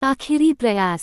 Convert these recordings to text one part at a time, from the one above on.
आखिरी प्रयास।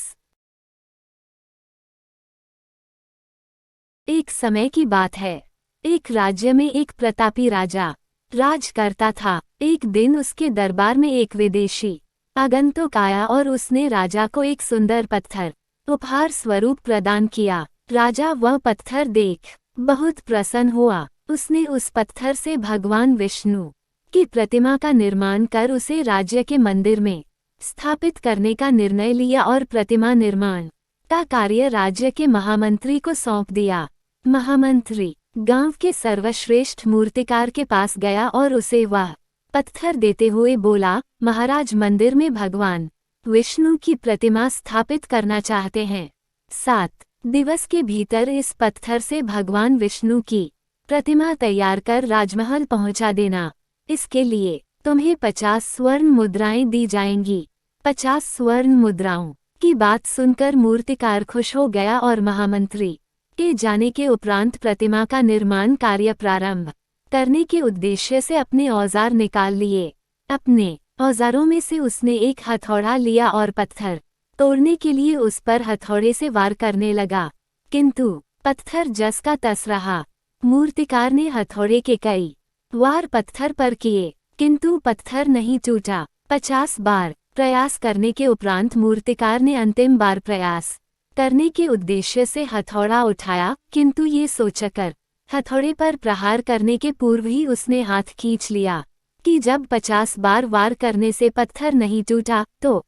एक समय की बात है। एक राज्य में एक प्रतापी राजा राज करता था। एक दिन उसके दरबार में एक विदेशी आगंतुक आया और उसने राजा को एक सुंदर पत्थर उपहार स्वरूप प्रदान किया। राजा वह पत्थर देख बहुत प्रसन्न हुआ। उसने उस पत्थर से भगवान विष्णु की प्रतिमा का निर्माण कर उसे राज्य के मंदिर में स्थापित करने का निर्णय लिया और प्रतिमा निर्माण का कार्य राज्य के महामंत्री को सौंप दिया। महामंत्री गांव के सर्वश्रेष्ठ मूर्तिकार के पास गया और उसे वह पत्थर देते हुए बोला, महाराज मंदिर में भगवान विष्णु की प्रतिमा स्थापित करना चाहते हैं। 7 दिवस के भीतर इस पत्थर से भगवान विष्णु की प्रतिमा तैयार कर राजमहल पहुंचा देना। इसके लिए तुम्हें 50 स्वर्ण मुद्राएं दी जाएंगी। 50 स्वर्ण मुद्राओं की बात सुनकर मूर्तिकार खुश हो गया और महामंत्री के जाने के उपरांत प्रतिमा का निर्माण कार्य प्रारंभ करने के उद्देश्य से अपने औजार निकाल लिए। अपने औजारों में से उसने एक हथौड़ा लिया और पत्थर तोड़ने के लिए उस पर हथौड़े से वार करने लगा, किंतु पत्थर जस का तस रहा। मूर्तिकार ने हथौड़े के कई वार पत्थर पर किए, किंतु पत्थर नहीं टूटा। 50 बार प्रयास करने के उपरांत मूर्तिकार ने अंतिम बार प्रयास करने के उद्देश्य से हथौड़ा उठाया, किंतु ये सोचकर हथौड़े पर प्रहार करने के पूर्व ही उसने हाथ खींच लिया कि जब 50 बार वार करने से पत्थर नहीं टूटा तो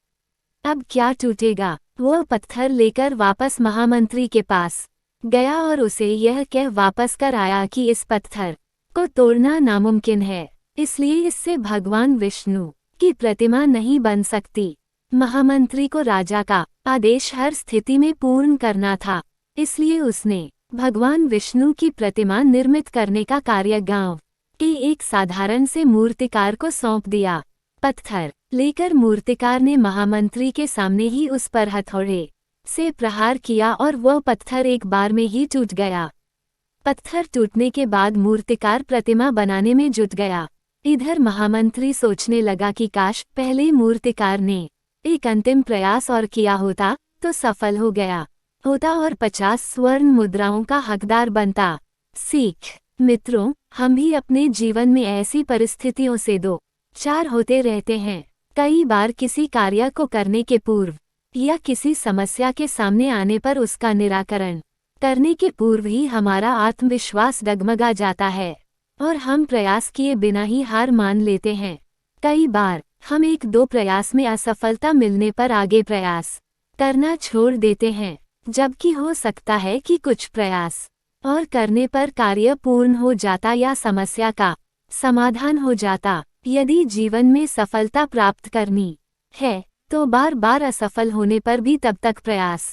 अब क्या टूटेगा। वह पत्थर लेकर वापस महामंत्री के पास गया और उसे यह कह वापस कर आया कि इस पत्थर को तोड़ना नामुमकिन है, इसलिए इससे भगवान विष्णु की प्रतिमा नहीं बन सकती। महामंत्री को राजा का आदेश हर स्थिति में पूर्ण करना था, इसलिए उसने भगवान विष्णु की प्रतिमा निर्मित करने का कार्य गांव के एक साधारण से मूर्तिकार को सौंप दिया। पत्थर लेकर मूर्तिकार ने महामंत्री के सामने ही उस पर हथौड़े से प्रहार किया और वह पत्थर एक बार में ही टूट गया। पत्थर टूटने के बाद मूर्तिकार प्रतिमा बनाने में जुट गया। इधर महामंत्री सोचने लगा कि काश पहले मूर्तिकार ने एक अंतिम प्रयास और किया होता तो सफल हो गया होता और 50 स्वर्ण मुद्राओं का हकदार बनता। सीख मित्रों, हम भी अपने जीवन में ऐसी परिस्थितियों से 2-4 होते रहते हैं। कई बार किसी कार्य को करने के पूर्व या किसी समस्या के सामने आने पर उसका निराकरण करने के पूर्व ही हमारा आत्मविश्वास डगमगा जाता है और हम प्रयास किए बिना ही हार मान लेते हैं। कई बार हम 1-2 प्रयास में असफलता मिलने पर आगे प्रयास करना छोड़ देते हैं, जबकि हो सकता है कि कुछ प्रयास और करने पर कार्य पूर्ण हो जाता या समस्या का समाधान हो जाता। यदि जीवन में सफलता प्राप्त करनी है तो बार बार असफल होने पर भी तब तक प्रयास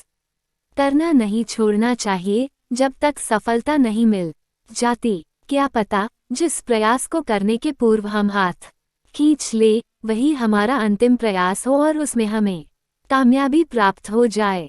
करना नहीं छोड़ना चाहिए जब तक सफलता नहीं मिल जाती। क्या पता जिस प्रयास को करने के पूर्व हम हाथ खींच ले वही हमारा अंतिम प्रयास हो और उसमें हमें कामयाबी प्राप्त हो जाए।